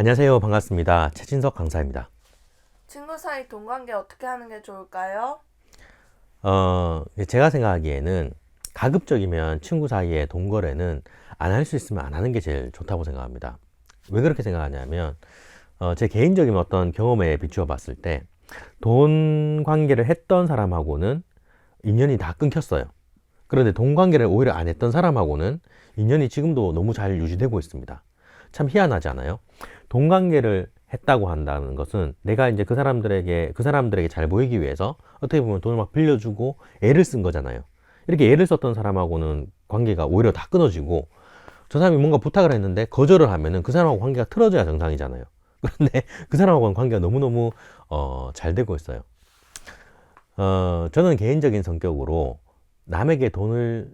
안녕하세요. 반갑습니다. 최진석 강사입니다. 친구 사이 돈 관계 어떻게 하는 게 좋을까요? 제가 생각하기에는 가급적이면 친구 사이에 돈 거래는 안 할 수 있으면 안 하는 게 제일 좋다고 생각합니다. 왜 그렇게 생각하냐면, 제 개인적인 어떤 경험에 비추어 봤을 때, 돈 관계를 했던 사람하고는 인연이 다 끊겼어요. 그런데 돈 관계를 오히려 안 했던 사람하고는 인연이 지금도 너무 잘 유지되고 있습니다. 참 희한하지 않아요? 돈 관계를 했다고 한다는 것은 내가 이제 그 사람들에게 잘 보이기 위해서 어떻게 보면 돈을 막 빌려주고 애를 쓴 거잖아요. 이렇게 애를 썼던 사람하고는 관계가 오히려 다 끊어지고, 저 사람이 뭔가 부탁을 했는데 거절을 하면은 그 사람하고 관계가 틀어져야 정상이잖아요. 그런데 그 사람하고는 관계가 너무너무 잘 되고 있어요. 저는 개인적인 성격으로 남에게 돈을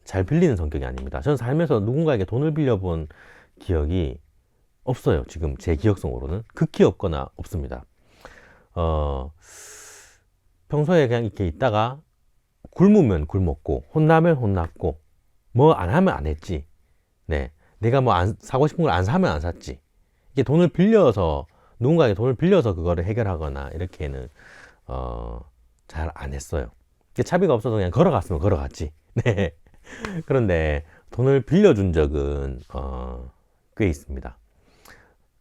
잘 빌리는 성격이 아닙니다. 저는 살면서 누군가에게 돈을 빌려본 기억이 없어요. 지금 제 기억성으로는 극히 없거나 없습니다. 어, 평소에 그냥 이렇게 있다가 굶으면 굶었고 혼나면 혼났고 뭐 안 하면 안 했지. 네, 내가 뭐 사고 싶은 걸 안 사면 안 샀지. 이게 돈을 빌려서 누군가에게 돈을 빌려서 그거를 해결하거나 이렇게는 어, 잘 안 했어요. 차비가 없어서 그냥 걸어갔으면 걸어갔지. 네. 그런데 돈을 빌려준 적은 꽤 있습니다.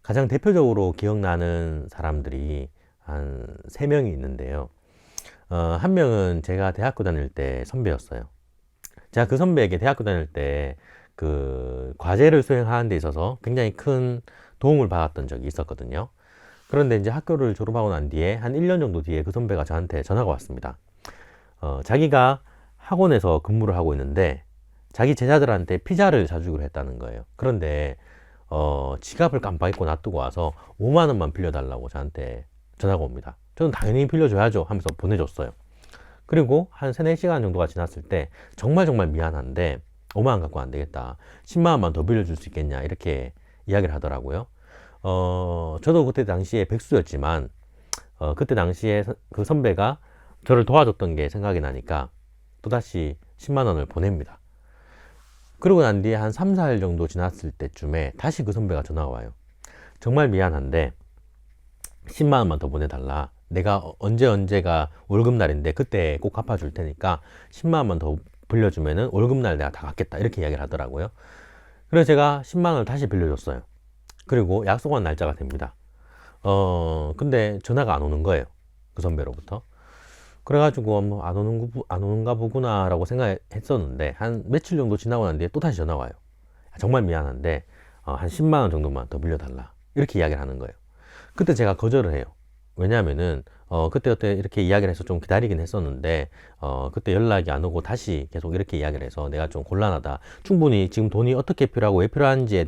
가장 대표적으로 기억나는 사람들이 한 3명이 있는데요. 한 명은 제가 대학교 다닐 때 선배였어요. 제가 그 선배에게 대학교 다닐 때 그 과제를 수행하는 데 있어서 굉장히 큰 도움을 받았던 적이 있었거든요. 그런데 이제 학교를 졸업하고 난 뒤에 한 1년 정도 뒤에 그 선배가 저한테 전화가 왔습니다. 자기가 학원에서 근무를 하고 있는데 자기 제자들한테 피자를 사주기로 했다는 거예요. 그런데 지갑을 깜빡 잊고 놔두고 와서 5만 원만 빌려달라고 저한테 전화가 옵니다. 저는 당연히 빌려줘야죠 하면서 보내줬어요. 그리고 한 3, 4시간 정도가 지났을 때 정말 정말 미안한데 5만 원 갖고 안 되겠다. 10만 원만 더 빌려줄 수 있겠냐 이렇게 이야기를 하더라고요. 저도 그때 당시에 백수였지만 그때 당시에 그 선배가 저를 도와줬던 게 생각이 나니까 또다시 10만 원을 보냅니다. 그러고 난 뒤에 한 3, 4일 정도 지났을 때쯤에 다시 그 선배가 전화가 와요. 정말 미안한데 10만 원만 더 보내달라. 내가 언제가 월급날인데 그때 꼭 갚아줄 테니까 10만 원만 더 빌려주면은 월급날 내가 다 갚겠다. 이렇게 이야기를 하더라고요. 그래서 제가 10만 원을 다시 빌려줬어요. 그리고 약속한 날짜가 됩니다. 근데 전화가 안 오는 거예요. 그 선배로부터. 그래가지고 뭐 안 오는가 보구나라고 생각했었는데 한 며칠 정도 지나고 난 뒤에 또 다시 전화 와요. 정말 미안한데 한 10만 원 정도만 더 빌려달라. 이렇게 이야기를 하는 거예요. 그때 제가 거절을 해요. 왜냐하면은 그때 이렇게 이야기를 해서 좀 기다리긴 했었는데 그때 연락이 안 오고 다시 계속 이렇게 이야기를 해서 내가 좀 곤란하다. 충분히 지금 돈이 어떻게 필요하고 왜 필요한지에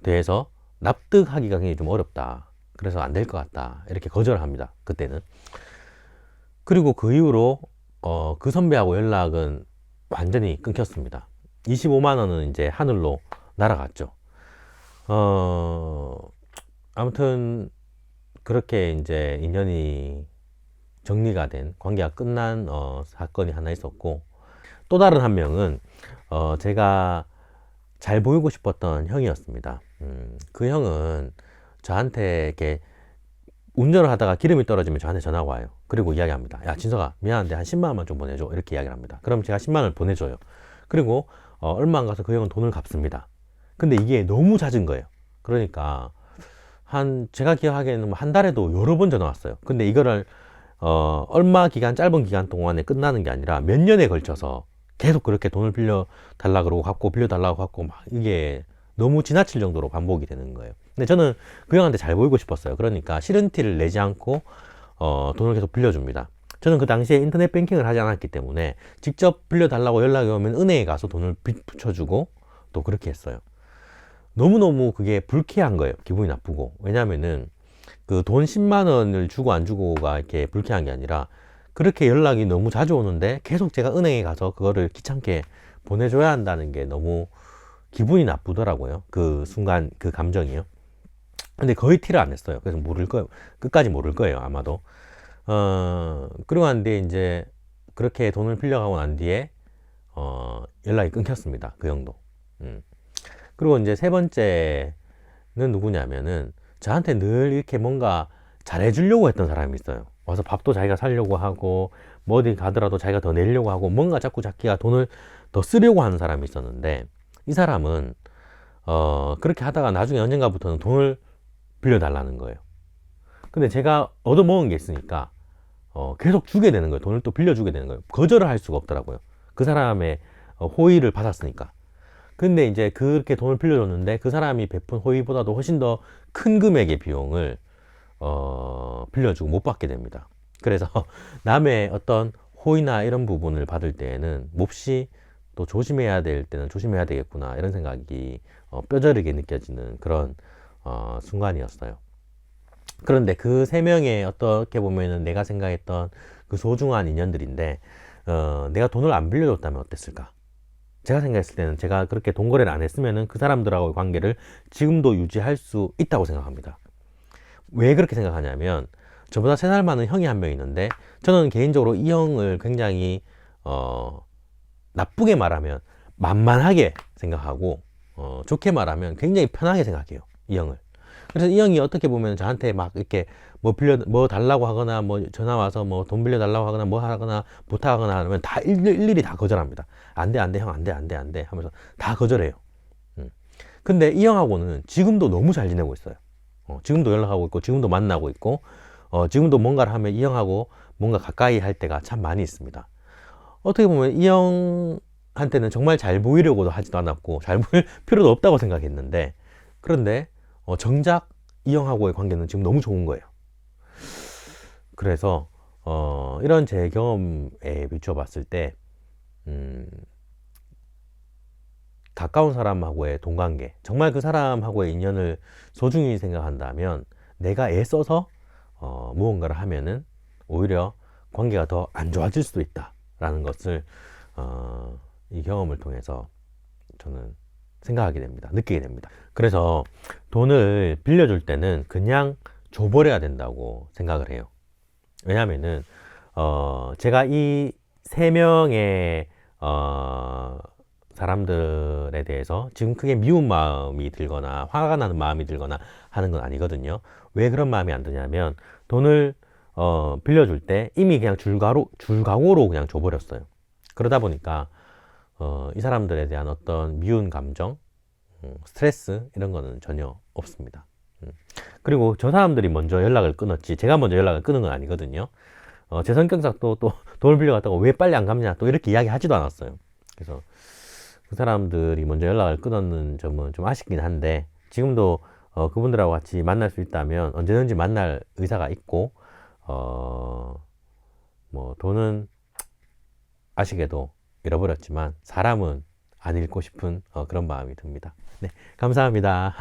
대해서 납득하기가 굉장히 좀 어렵다. 그래서 안 될 것 같다. 이렇게 거절을 합니다. 그때는. 그리고 그 이후로 그 선배하고 연락은 완전히 끊겼습니다. 25만 원은 이제 하늘로 날아갔죠. 어, 아무튼 그렇게 이제 인연이 정리가 된 관계가 끝난 사건이 하나 있었고, 또 다른 한 명은 제가 잘 보이고 싶었던 형이었습니다. 그 형은 저한테 이렇게 운전을 하다가 기름이 떨어지면 저한테 전화가 와요. 그리고 이야기합니다. 야, 진석아, 미안한데 한 10만 원만 좀 보내줘. 이렇게 이야기를 합니다. 그럼 제가 10만 원을 보내줘요. 그리고 얼마 안 가서 그 형은 돈을 갚습니다. 근데 이게 너무 잦은 거예요. 그러니까 제가 기억하기에는 한 달에도 여러 번 전화 왔어요. 근데 이거를 짧은 기간 동안에 끝나는 게 아니라 몇 년에 걸쳐서 계속 그렇게 돈을 빌려 달라 그러고 갚고 빌려 달라고 갚고 막 이게 너무 지나칠 정도로 반복이 되는 거예요. 근데 저는 그 형한테 잘 보이고 싶었어요. 그러니까 싫은 티를 내지 않고 돈을 계속 빌려줍니다. 저는 그 당시에 인터넷 뱅킹을 하지 않았기 때문에 직접 빌려달라고 연락이 오면 은행에 가서 돈을 붙여주고 또 그렇게 했어요. 너무너무 그게 불쾌한 거예요. 기분이 나쁘고. 왜냐면은 그 돈 10만 원을 주고 안 주고가 이렇게 불쾌한 게 아니라 그렇게 연락이 너무 자주 오는데 계속 제가 은행에 가서 그거를 귀찮게 보내줘야 한다는 게 너무 기분이 나쁘더라고요. 그 순간 그 감정이요. 근데 거의 티를 안 냈어요. 그래서 모를 거예요. 끝까지 모를 거예요. 아마도. 그러고 난 뒤에 이제 그렇게 돈을 빌려가고 난 뒤에 연락이 끊겼습니다. 그 형도. 그리고 이제 세 번째는 누구냐면은 저한테 늘 이렇게 뭔가 잘해주려고 했던 사람이 있어요. 와서 밥도 자기가 사려고 하고 뭐 어디 가더라도 자기가 더 내려고 하고 뭔가 자꾸 자기가 돈을 더 쓰려고 하는 사람이 있었는데, 이 사람은 그렇게 하다가 나중에 언젠가부터는 돈을 빌려달라는 거예요. 근데 제가 얻어먹은 게 있으니까 계속 주게 되는 거예요. 돈을 또 빌려주게 되는 거예요. 거절을 할 수가 없더라고요. 그 사람의 호의를 받았으니까. 근데 이제 그렇게 돈을 빌려줬는데 그 사람이 베푼 호의보다도 훨씬 더 큰 금액의 비용을 빌려주고 못 받게 됩니다. 그래서 남의 어떤 호의나 이런 부분을 받을 때에는 몹시 또 조심해야 될 때는 조심해야 되겠구나, 이런 생각이 뼈저리게 느껴지는 그런 순간이었어요. 그런데 그 세 명의 어떻게 보면은 내가 생각했던 그 소중한 인연들인데, 내가 돈을 안 빌려줬다면 어땠을까? 제가 생각했을 때는 제가 그렇게 돈 거래를 안 했으면은 그 사람들하고의 관계를 지금도 유지할 수 있다고 생각합니다. 왜 그렇게 생각하냐면, 저보다 3살 많은 형이 한 명 있는데, 저는 개인적으로 이 형을 굉장히 나쁘게 말하면 만만하게 생각하고, 좋게 말하면 굉장히 편하게 생각해요, 이 형을. 그래서 이 형이 어떻게 보면 저한테 막 이렇게 뭐 달라고 하거나 뭐 전화 와서 뭐 돈 빌려 달라고 하거나 뭐 하거나 부탁하거나 하면 다 일일이 다 거절합니다. 안 돼, 안 돼, 형, 안 돼, 안 돼, 안 돼 하면서 다 거절해요. 근데 이 형하고는 지금도 너무 잘 지내고 있어요. 지금도 연락하고 있고, 지금도 만나고 있고, 지금도 뭔가를 하면 이 형하고 뭔가 가까이 할 때가 참 많이 있습니다. 어떻게 보면 이 형한테는 정말 잘 보이려고도 하지도 않았고, 잘 보일 필요도 없다고 생각했는데, 그런데 정작 이 형하고의 관계는 지금 너무 좋은 거예요. 그래서 이런 제 경험에 비추어 봤을 때, 가까운 사람하고의 동관계, 정말 그 사람하고의 인연을 소중히 생각한다면 내가 애써서 무언가를 하면은 오히려 관계가 더 안 좋아질 수도 있다라는 것을 이 경험을 통해서 저는 생각하게 됩니다. 느끼게 됩니다. 그래서 돈을 빌려줄 때는 그냥 줘버려야 된다고 생각을 해요. 왜냐면은 제가 이 3명의 사람들에 대해서 지금 크게 미운 마음이 들거나 화가 나는 마음이 들거나 하는 건 아니거든요. 왜 그런 마음이 안 드냐면, 돈을 빌려줄 때 이미 그냥 줄각오로 그냥 줘버렸어요. 그러다 보니까 이 사람들에 대한 어떤 미운 감정, 스트레스 이런 거는 전혀 없습니다. 그리고 저 사람들이 먼저 연락을 끊었지 제가 먼저 연락을 끊은 건 아니거든요. 제 성격상 또 돈을 빌려갔다고 왜 빨리 안 갚냐 또 이렇게 이야기 하지도 않았어요. 그래서 그 사람들이 먼저 연락을 끊었는 점은 좀 아쉽긴 한데, 지금도 그분들하고 같이 만날 수 있다면 언제든지 만날 의사가 있고, 뭐 돈은 아쉽게도 잃어버렸지만 사람은 안 잃고 싶은 그런 마음이 듭니다. 네, 감사합니다.